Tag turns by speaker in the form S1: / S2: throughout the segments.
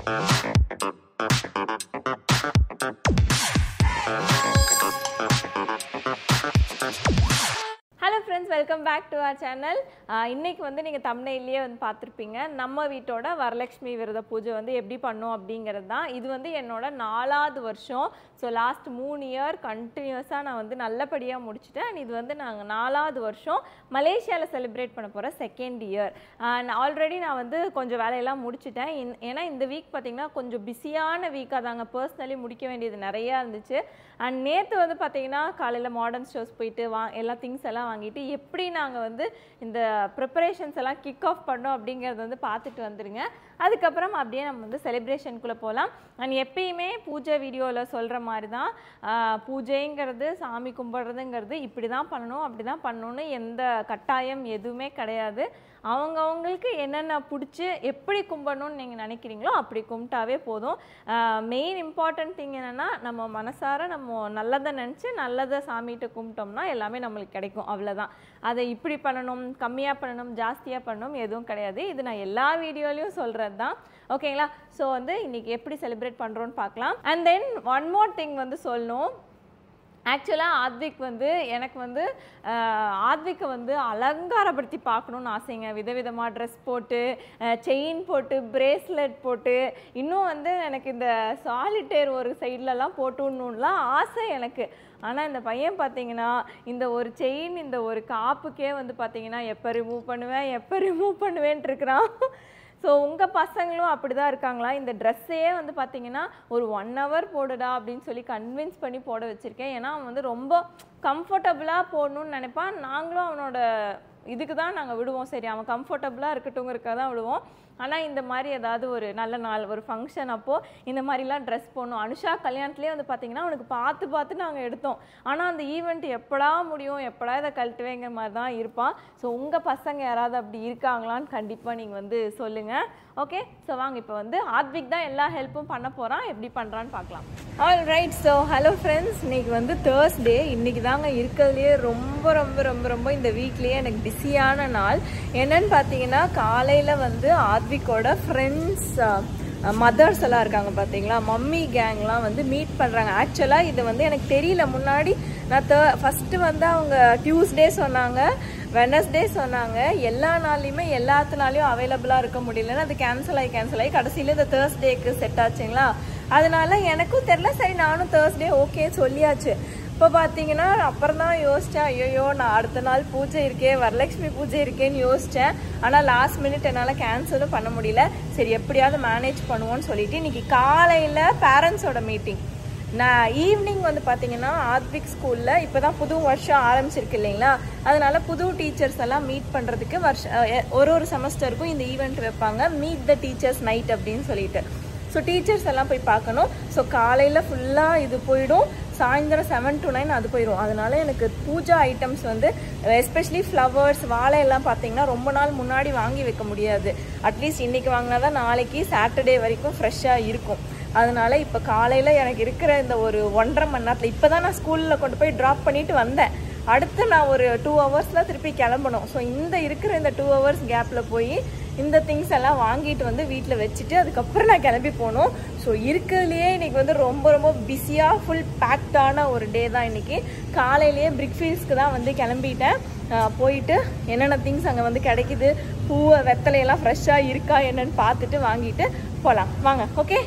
S1: Hello friends, welcome back to our channel. இன்னைக்கு வந்து நீங்க thumbnailலயே வந்து பார்த்திருப்பீங்க. நம்ம வீட்டோட வரலட்சுமி விரத பூஜை வந்து எப்படி பண்ணோம் அப்படிங்கிறது தான். இது வந்து என்னோட 4வது வருஷம். ஸோ லாஸ்ட் 3 இயர் கண்டினியூஸாக நான் வந்து நல்லபடியா முடிச்சிட்டேன். இது வந்து நாங்கள் 4வது வருஷம் மலேசியாவில் செலிப்ரேட் பண்ண போகிற 2nd இயர். ஆல்ரெடி நான் வந்து கொஞ்சம் வேலையெல்லாம் முடிச்சிட்டேன். ஏன்னா இந்த வீக் பார்த்தீங்கன்னா கொஞ்சம் பிஸியான வீக்காக தாங்க. பர்சனலி முடிக்க வேண்டியது நிறையா இருந்துச்சு. அண்ட் நேற்று வந்து பார்த்தீங்கன்னா காலையில் மாடர்ன் ஸ்டோர்ஸ் போயிட்டு எல்லா திங்ஸ் எல்லாம் வாங்கிட்டு எப்படி நாங்கள் வந்து இந்த ப்ரிப்பரேஷன்ஸ் எல்லாம் கிக் ஆஃப் பண்ணோம் அப்படிங்கிறது வந்து பார்த்துட்டு வந்துடுங்க. அதுக்கப்புறம் அப்படியே நம்ம வந்து செலிப்ரேஷனுக்குள்ளே போகலாம். அண்ட் எப்பயுமே பூஜை வீடியோவில் சொல்கிற மாதிரி தான் பூஜைங்கிறது சாமி கும்பிட்றதுங்கிறது இப்படி தான் பண்ணணும் அப்படி தான் பண்ணணும்னு எந்த கட்டாயம் எதுவுமே கிடையாது. அவங்கவுங்களுக்கு என்னென்ன பிடிச்சி எப்படி கும்பிடணும்னு நீங்கள் நினைக்கிறீங்களோ அப்படி கும்பிட்டாவே போதும். மெயின் இம்பார்ட்டன்ட் திங் என்னென்னா நம்ம மனசார நம்ம நல்லதை நினச்சி நல்லதை சாமிகிட்ட கும்பிட்டோம்னா எல்லாமே நம்மளுக்கு கிடைக்கும். அவ்வளோதான். அதை இப்படி பண்ணணும் கம்மியாக பண்ணணும் ஜாஸ்தியாக பண்ணணும் எதுவும் கிடையாது. இது நான் எல்லா வீடியோலையும் சொல்கிறது தான். ஓகேங்களா? ஸோ வந்து இன்றைக்கி எப்படி செலிப்ரேட் பண்ணுறோன்னு பார்க்கலாம். And then one more thing வந்து சொல்லணும். ஆக்சுவலாக ஆத்விக் வந்து எனக்கு வந்து ஆத்விக்கை வந்து அலங்காரப்படுத்தி பார்க்கணுன்னு ஆசைங்க. விதவிதமாக ட்ரெஸ் போட்டு செயின் போட்டு பிரேஸ்லெட் போட்டு இன்னும் வந்து எனக்கு இந்த சாலிட்டேர் ஒரு சைட்லலாம் போட்டுடணுன்னுலாம் ஆசை எனக்கு. ஆனால் இந்த பையன் பார்த்தீங்கன்னா இந்த ஒரு செயின் இந்த ஒரு காப்புக்கே வந்து பார்த்தீங்கன்னா எப்போ ரிமூவ் பண்ணுவேன்ட்டு இருக்கிறான். ஸோ உங்கள் பசங்களும் அப்படி தான் இருக்காங்களா? இந்த ட்ரெஸ்ஸையே வந்து பார்த்தீங்கன்னா ஒரு 1 hour போடுடா அப்படின்னு சொல்லி கன்வின்ஸ் பண்ணி போட வச்சுருக்கேன். ஏன்னா அவன் வந்து ரொம்ப கம்ஃபர்டபுளாக போடணுன்னு நினைப்பான். நாங்களும் அவனோட இதுக்கு தான் நாங்கள் விடுவோம். சரி அவன் கம்ஃபர்டபுளாக இருக்கட்டுங்கிறக்காக தான் விடுவோம். ஆனால் இந்த மாதிரி ஏதாவது ஒரு நல்ல நாள் ஒரு ஃபங்க்ஷன் அப்போது இந்த மாதிரிலாம் ட்ரெஸ் போடணும். அனுஷா கல்யாணத்துலேயே வந்து பார்த்திங்கன்னா அவனுக்கு பார்த்து நாங்கள் எடுத்தோம். ஆனால் அந்த ஈவெண்ட் எப்படா முடியும் எப்படா இதை கழட்டுவேங்கிற மாதிரி தான் இருப்பான். ஸோ உங்கள் பசங்க யாராவது அப்படி இருக்காங்களான்னு கண்டிப்பாக நீங்கள் வந்து சொல்லுங்கள். ஓகே, ஸோ வாங்க இப்போ வந்து ஆத்விக் தான் எல்லா ஹெல்ப்பும் பண்ண போகிறான். எப்படி பண்ணுறான்னு பார்க்கலாம். All right. So hello friends, இன்றைக்கி வந்து தேர்ஸ்டே. இன்றைக்கி தாங்க இருக்கிறதுலையே ரொம்ப இந்த வீக்லேயே எனக்கு பிஸியான நாள். என்னன்னு பார்த்தீங்கன்னா காலையில் வந்து ஆத்விக்கோட ஃப்ரெண்ட்ஸ் மதர்ஸ் எல்லாம் இருக்காங்க பார்த்தீங்களா, மம்மி கேங்லாம் வந்து மீட் பண்ணுறாங்க. ஆக்சுவலாக இது வந்து எனக்கு தெரியல முன்னாடி. நான் ஃபஸ்ட்டு வந்து அவங்க டியூஸ்டே சொன்னாங்க, வெனஸ்டே சொன்னாங்க. எல்லா நாள்லையுமே எல்லாத்துனாலையும் அவைலபிளாக இருக்க முடியலன்னு அது கேன்சல் ஆகி கடைசியில் இந்த தேர்ஸ்டேக்கு செட் ஆச்சுங்களா. அதனால எனக்கும் தெரில. சரி நானும் தேர்ஸ்டே ஓகே சொல்லியாச்சு. இப்போ பார்த்தீங்கன்னா அப்புறம் தான் யோசித்தேன், ஐயோ நான் அடுத்த நாள் பூஜை இருக்கே வரலட்சுமி பூஜை இருக்கேன்னு யோசித்தேன். ஆனால் லாஸ்ட் மினிட் என்னால் கேன்சலும் பண்ண முடியல. சரி எப்படியாவது மேனேஜ் பண்ணுவோன்னு சொல்லிட்டு இன்றைக்கி காலையில் பேரண்ட்ஸோட மீட்டிங். நான் ஈவினிங் வந்து பார்த்தீங்கன்னா ஆத்விக் ஸ்கூலில் இப்போ தான் புது வருஷம் ஆரம்பிச்சிருக்கு இல்லைங்களா, அதனால புது டீச்சர்ஸ் எல்லாம் மீட் பண்ணுறதுக்கு ஒரு செமஸ்டருக்கும் இந்த ஈவெண்ட் வைப்பாங்க, மீட் த டீச்சர்ஸ் நைட் அப்படின்னு சொல்லிட்டு. ஸோ டீச்சர்ஸ் எல்லாம் போய் பார்க்கணும். ஸோ காலையில் ஃபுல்லாக இது போயிடும், சாயந்தரம் 7 to 9 அது போயிடும். அதனால எனக்கு பூஜா ஐட்டம்ஸ் வந்து எஸ்பெஷலி ஃப்ளவர்ஸ் வாழை எல்லாம் பார்த்தீங்கன்னா ரொம்ப நாள் முன்னாடி வாங்கி வைக்க முடியாது. அட்லீஸ்ட் இன்றைக்கி வாங்கினா தான் நாளைக்கு சாட்டர்டே வரைக்கும் ஃப்ரெஷ்ஷாக இருக்கும். அதனால இப்போ காலையில் எனக்கு இருக்கிற இந்த ஒரு 1.5 மணி நேரத்தில் இப்போ தான் நான் ஸ்கூலில் கொண்டு போய் ட்ராப் பண்ணிட்டு வந்தேன். அடுத்து நான் ஒரு 2 hours திருப்பி கிளம்பணும். ஸோ இருக்கிற இந்த 2 hours கேப்பில் போய் இந்த திங்ஸ் எல்லாம் வாங்கிட்டு வந்து வீட்டில் வச்சுட்டு அதுக்கப்புறம் நான் கிளம்பி போகணும். ஸோ இருக்கிறதுலையே இன்றைக்கி வந்து ரொம்ப பிஸியாக ஃபுல் பேக்டான ஒரு டே தான் இன்றைக்கி. காலையிலேயே பிரிக்ஃபீல்ட்ஸ்க்கு தான் வந்து கிளம்பிட்டேன். போயிட்டு என்னென்ன திங்ஸ் அங்கே வந்து கிடைக்குது, பூவை வெத்தலையெல்லாம் ஃப்ரெஷ்ஷாக இருக்கா என்னன்னு பார்த்துட்டு வாங்கிட்டு போகலாம். வாங்க. ஓகே.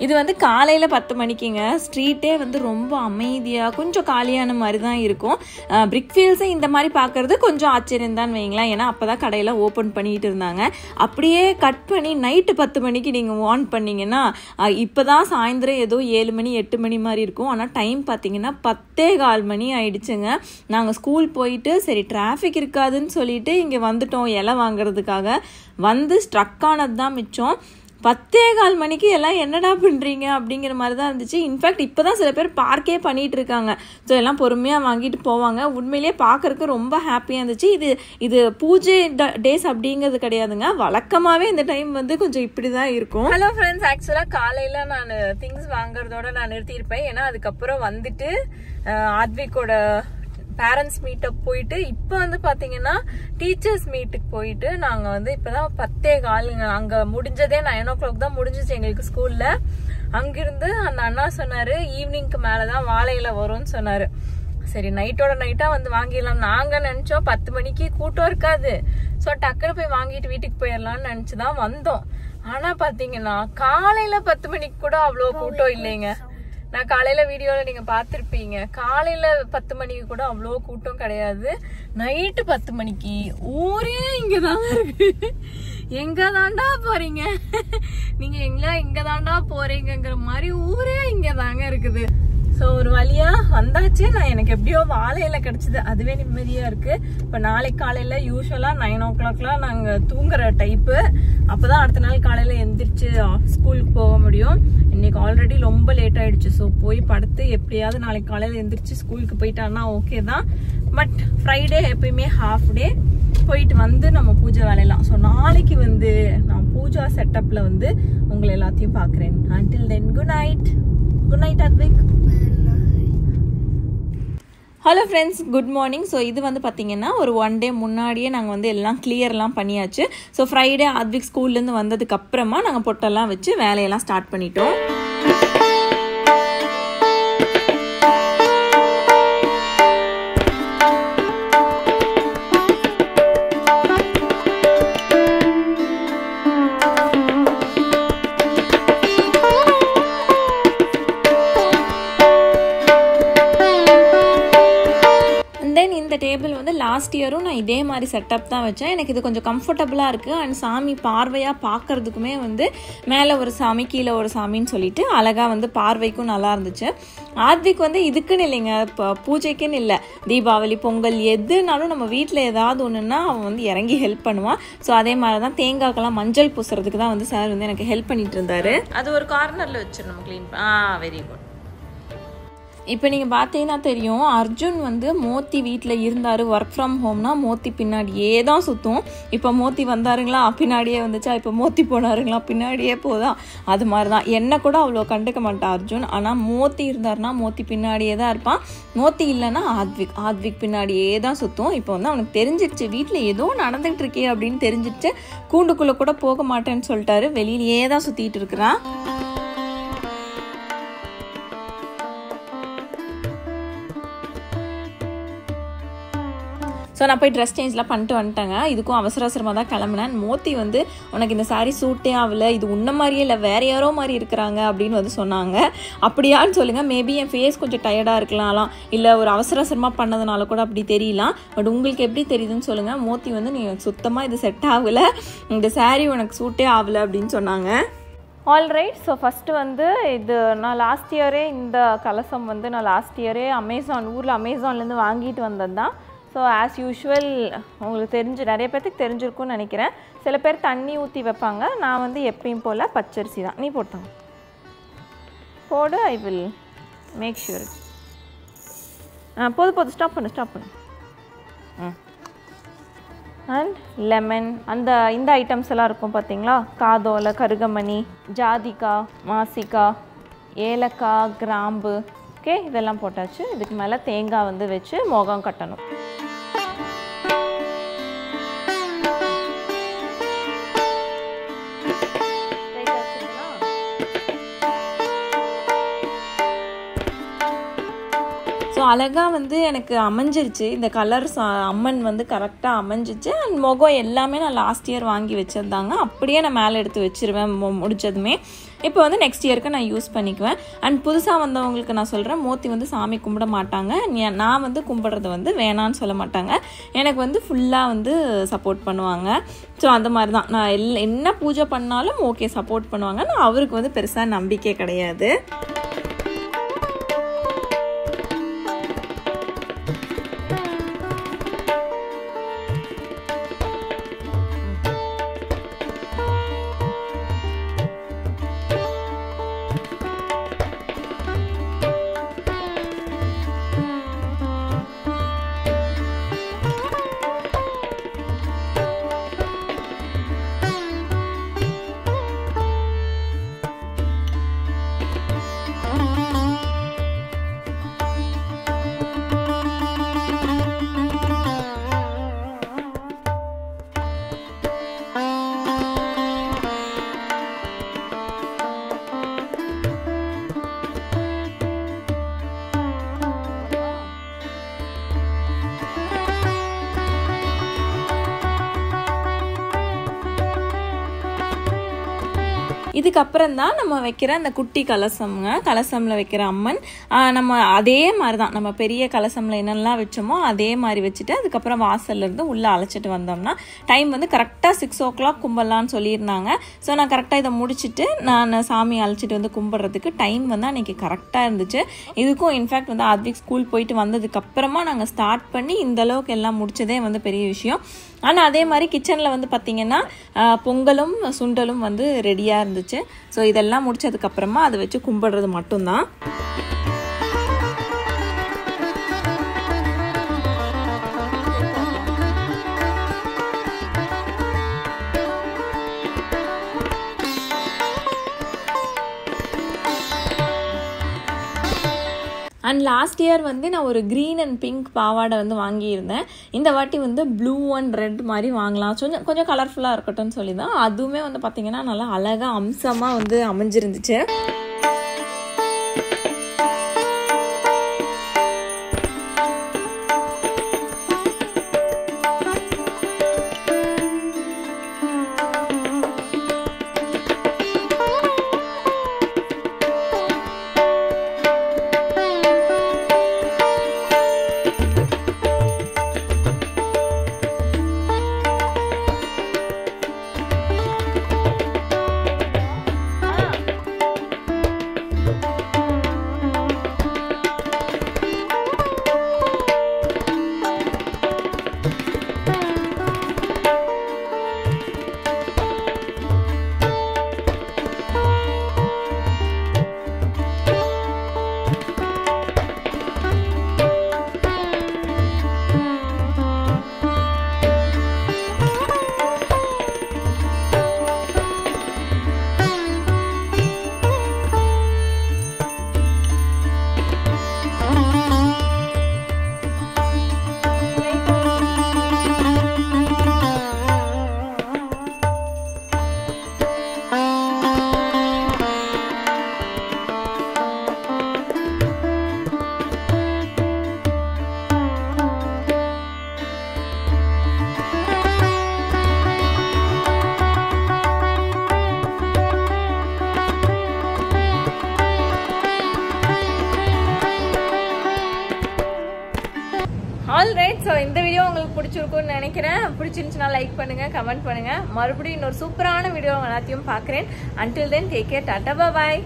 S1: இது வந்து காலையில் 10 மணிக்குங்க. ஸ்ட்ரீட்டே வந்து ரொம்ப அமைதியாக கொஞ்சம் காலியான மாதிரி தான் இருக்கும். பிரிக்ஃபீல்ட்ஸை இந்த மாதிரி பார்க்குறது கொஞ்சம் ஆச்சரியம் தான் வைங்களேன். ஏன்னா அப்போ தான் கடையில் ஓப்பன் பண்ணிகிட்டு இருந்தாங்க. அப்படியே கட் பண்ணி நைட்டு 10 மணிக்கு நீங்கள் ஆன் பண்ணிங்கன்னா இப்போ தான் சாயந்தரம் ஏதோ 7 மணி 8 மணி மாதிரி இருக்கும். ஆனால் டைம் பார்த்தீங்கன்னா 10:15 மணி ஆயிடுச்சுங்க. நாங்கள் ஸ்கூல் போயிட்டு சரி டிராஃபிக் இருக்காதுன்னு சொல்லிட்டு இங்கே வந்துட்டோம் இலை வாங்குறதுக்காக. வந்து ஸ்ட்ரக் ஆனது தான் மிச்சம். 10:15 மணிக்கு எல்லாம் என்னடா பண்ணுறீங்க அப்படிங்கிற மாதிரி தான் இருந்துச்சு. இன்ஃபேக்ட் இப்போ தான் சில பேர் பார்க்கே பண்ணிகிட்டு இருக்காங்க. ஸோ எல்லாம் பொறுமையாக வாங்கிட்டு போவாங்க. உண்மையிலேயே பார்க்குறதுக்கு ரொம்ப ஹாப்பியாக இருந்துச்சு. இது பூஜை டேஸ் அப்படிங்கிறது கிடையாதுங்க, வழக்கமாகவே இந்த டைம் வந்து கொஞ்சம் இப்படி தான் இருக்கும். ஹலோ ஃப்ரெண்ட்ஸ், ஆக்சுவலாக காலையில் நான் திங்ஸ் வாங்குறதோட நான் நிறுத்தியிருப்பேன். ஏன்னா அதுக்கப்புறம் வந்துட்டு ஆத்விகோட பேரண்ட்ஸ் மீட்டப் போயிட்டு இப்போ வந்து பார்த்தீங்கன்னா டீச்சர்ஸ் மீட்டுக்கு போயிட்டு நாங்கள் வந்து இப்போதான் 10:15 அங்கே முடிஞ்சதே 9 o'clock தான் முடிஞ்சிச்சு எங்களுக்கு ஸ்கூலில். அங்கிருந்து அந்த அண்ணா சொன்னார் ஈவினிங்க்கு மேலே தான் வாழையில வரும்னு சொன்னார். சரி நைட்டோட நைட்டாக வந்து வாங்கிடலாம். நாங்கள் நினச்சோம் 10 மணிக்கு கூட்டம் இருக்காது, ஸோ டக்குனு போய் வாங்கிட்டு வீட்டுக்கு போயிடலாம்னு நினச்சி தான் வந்தோம். ஆனால் பார்த்தீங்கன்னா காலையில் 10 மணிக்கு கூட அவ்வளோ கூட்டம் இல்லைங்க. நான் காலையில வீடியோல நீங்க பாத்திருப்பீங்க, காலையில 10 மணிக்கு கூட அவ்வளோ கூட்டம் கிடையாது. நைட்டு 10 மணிக்கு ஊரே இங்கதாங்க இருக்கு. எங்க தாண்டா போறீங்க நீங்க, எங்க தாண்டா போறீங்கிற மாதிரி ஊரே இங்கதாங்க இருக்குது. ஸோ ஒரு வழியா வந்தாச்சு. எனக்கு எப்படியோ வாழையில கிடைச்சது, அதுவே நிம்மதியா இருக்கு. இப்போ நாளைக்கு காலையில யூஸ்வலா 9 o'clockலாம் நாங்க தூங்குற டைப்பு. அப்பதான் அடுத்த நாள் காலையில எந்திரிச்சு ஸ்கூலுக்கு போக முடியும். இன்னைக்கு ஆல்ரெடி ரொம்ப லேட் ஆயிடுச்சு. ஸோ போய் படுத்து எப்படியாவது நாளைக்கு காலையில எந்திரிச்சு ஸ்கூலுக்கு போயிட்டான்னா ஓகே தான். பட் ஃப்ரைடே எப்பயுமே ஹாஃப் டே போயிட்டு வந்து நம்ம பூஜை வேலையெல்லாம். ஸோ நாளைக்கு வந்து நான் பூஜா செட்டப்ல வந்து உங்களை எல்லாத்தையும் பாக்குறேன். until then good night. Good night Advik. Hello friends, good morning. So இது வந்து பார்த்தீங்கன்னா ஒரு 1 day முன்னாடியே நாங்கள் வந்து எல்லாம் கிளியர்லாம் பண்ணியாச்சு. ஸோ ஃப்ரைடே அத்விக் ஸ்கூல்லேருந்து வந்ததுக்கு அப்புறமா நாங்கள் பொட்டெல்லாம் வச்சு வேலையெல்லாம் ஸ்டார்ட் பண்ணிட்டோம். இந்த டேபிள் வந்து லாஸ்ட் இயரும் நான் இதே மாதிரி செட்டப் தான் வச்சேன். எனக்கு இது கொஞ்சம் கம்ஃபர்டபுளாக இருக்குது. அண்ட் சாமி பார்வையாக பார்க்கறதுக்குமே வந்து மேலே ஒரு சாமி கீழே ஒரு சாமின்னு சொல்லிட்டு அழகாக வந்து பார்வைக்கும் நல்லா இருந்துச்சு. ஆத்விக் வந்து இதுக்குன்னு இல்லைங்க, இப்போ பூஜைக்குன்னு இல்லை, தீபாவளி பொங்கல் எதுனாலும் நம்ம வீட்டில் ஏதாவது ஒன்றுன்னா அவன் வந்து இறங்கி ஹெல்ப் பண்ணுவான். ஸோ அதே மாதிரி தான் தேங்காய்க்கெல்லாம் மஞ்சள் பூசுறதுக்கு தான் வந்து சார் வந்து எனக்கு ஹெல்ப் பண்ணிட்டு இருந்தாரு. அது ஒரு கார்னரில் வச்சிடணும் க்ளீன். Very good. இப்போ நீங்கள் பார்த்தீங்கன்னா தெரியும், அர்ஜுன் வந்து மோத்தி வீட்டில் இருந்தார். ஒர்க் ஃப்ரம் ஹோம்னா மோத்தி பின்னாடியே தான் சுற்றும். இப்போ மோத்தி வந்தாருங்களா பின்னாடியே வந்துச்சா, இப்போ மோத்தி போனாருங்களா பின்னாடியே போதா. அது மாதிரி தான் என்னை கூட அவ்வளோ கண்டுக்க மாட்டான் அர்ஜுன். ஆனால் மோத்தி இருந்தார்னா மோத்தி பின்னாடியே தான் இருப்பான். மோத்தி இல்லைன்னா ஆத்விக் பின்னாடியே தான் சுற்றும். இப்போ வந்து அவனுக்கு தெரிஞ்சிடுச்சு வீட்டில் ஏதோ நடந்துகிட்டு இருக்கே அப்படின்னு தெரிஞ்சிடுச்சு. கூண்டுக்குள்ளே கூட போக மாட்டேன்னு சொல்லிட்டாரு, வெளியிலேயே தான் சுற்றிட்டு இருக்கிறான். ஸோ நான் போய் ட்ரெஸ் சேஞ்ச்லாம் பண்ணிட்டு வந்துட்டேங்க. இதுக்கும் அவசரமாக தான் கிளம்புனேன். மோத்தி வந்து உனக்கு இந்த சாரீ சூட்டே ஆகலை, இது உன்ன மாதிரியே இல்லை வேறு யாரோ மாதிரி இருக்கிறாங்க அப்படின்னு வந்து சொன்னாங்க. அப்படியான்னு சொல்லுங்கள். மேபி என் ஃபேஸ் கொஞ்சம் டயர்டாக இருக்கலாம், இல்லை ஒரு அவசரமாக பண்ணதுனால கூட அப்படி தெரியலாம். பட் உங்களுக்கு எப்படி தெரியுதுன்னு சொல்லுங்கள். மோத்தி வந்து நீ சுத்தமாக இது செட் ஆகலை, இந்த சாரீ உனக்கு சூட்டே ஆகலை அப்படின்னு சொன்னாங்க. ஆல்ரைட். ஸோ ஃபஸ்ட்டு வந்து இது நான் லாஸ்ட் இயரே இந்த கலசம் வந்து நான் லாஸ்ட் இயரே ஊரில் அமேசான்லேருந்து வாங்கிட்டு வந்தது தான். ஸோ ஆஸ் யூஷுவல் உங்களுக்கு நிறைய பேர்த்துக்கு தெரிஞ்சிருக்கும்னு நினைக்கிறேன். சில பேர் தண்ணி ஊற்றி வைப்பாங்க, நான் வந்து எப்பயும் போல் பச்சரிசி தான். நீ போட்டாங்க போடு, ஐ வில் மேக் ஷூர். போதும் ஸ்டாப் பண்ணு. அண்ட் லெமன், இந்த ஐட்டம்ஸ் எல்லாம் இருக்கும் பார்த்தீங்களா, காதோலை, கருகமணி, ஜாதிக்காய், மாசிக்காய், ஏலக்காய், கிராம்பு. ஓகே, இதெல்லாம் போட்டாச்சு. இதுக்கு மேலே தேங்காய் வந்து வச்சு முகம் கட்டணும். ஸோ அழகாக வந்து எனக்கு அமைஞ்சிருச்சு இந்த கலர்ஸ். அம்மன் வந்து கரெக்டாக அமைஞ்சிச்சு. அண்ட் முகம் எல்லாமே நான் லாஸ்ட் இயர் வாங்கி வச்சிருந்தாங்க, அப்படியே நான் மேலே எடுத்து வச்சிருவேன் முடிச்சதுமே. இப்போ வந்து நெக்ஸ்ட் இயருக்கு நான் யூஸ் பண்ணிக்குவேன். அண்ட் புதுசாக வந்தவங்களுக்கு நான் சொல்கிறேன், மோத்தி வந்து சாமி கும்பிட மாட்டாங்க. நான் வந்து கும்பிட்றது வந்து வேணான்னு சொல்ல மாட்டாங்க, எனக்கு வந்து ஃபுல்லாக வந்து சப்போர்ட் பண்ணுவாங்க. ஸோ அந்த மாதிரி தான் நான் என்ன பூஜை பண்ணாலும் ஓகே சப்போர்ட் பண்ணுவாங்க. நான் அவருக்கு வந்து பெருசாக நம்பிக்கை கிடையாது. இதுக்கப்புறம் தான் நம்ம வைக்கிற அந்த குட்டி கலசம்ங்க, கலசமில் வைக்கிற அம்மன். நம்ம அதே மாதிரி தான் நம்ம பெரிய கலசமில் என்னெல்லாம் வச்சோமோ அதே மாதிரி வச்சுட்டு அதுக்கப்புறம் வாசல்லேருந்து உள்ளே அழைச்சிட்டு வந்தோம்னா டைம் வந்து கரெக்டாக 6 o'clock கும்பிடலான்னு சொல்லியிருந்தாங்க. ஸோ நான் கரெக்டாக இதை முடிச்சுட்டு நான் சாமி அழைச்சிட்டு வந்து கும்பிட்றதுக்கு டைம் வந்து அன்றைக்கி கரெக்டாக இருந்துச்சு. இதுக்கும் இன்ஃபேக்ட் வந்து ஆத்விக் ஸ்கூல் போயிட்டு வந்ததுக்கப்புறமா நாங்கள் ஸ்டார்ட் பண்ணி இந்த அளவுக்கு எல்லாம் முடிச்சதே வந்து பெரிய விஷயம். ஆனால் அதே மாதிரி கிச்சனில் வந்து பார்த்திங்கன்னா பொங்கலும் சுண்டலும் வந்து ரெடியாக இருந்துச்சு. ஸோ இதெல்லாம் முடிச்சதுக்கப்புறமா அதை வச்சு கும்பிடுறது மட்டும்தான். அண்ட் லாஸ்ட் இயர் வந்து நான் ஒரு க்ரீன் அண்ட் பிங்க் பாவாடை வந்து வாங்கியிருந்தேன். இந்த வாட்டி வந்து ப்ளூ அண்ட் ரெட் மாதிரி வாங்கலாம், கொஞ்சம் கலர்ஃபுல்லாக இருக்கட்டும்னு சொல்லி தான். அதுவுமே வந்து பார்த்திங்கன்னா நல்லா அழகாக அம்சமாக வந்து அமைஞ்சிருந்துச்சு. ஆல்ரைட், ஸோ இந்த வீடியோ உங்களுக்கு பிடிச்சிருக்கும்னு நினைக்கிறேன். பிடிச்சிருந்துச்சுன்னா லைக் பண்ணுங்கள், கமெண்ட் பண்ணுங்கள். மறுபடியும் இன்னொரு சூப்பரான வீடியோ எல்லாத்தையும் பார்க்குறேன். Until then take care, tata, பாய்.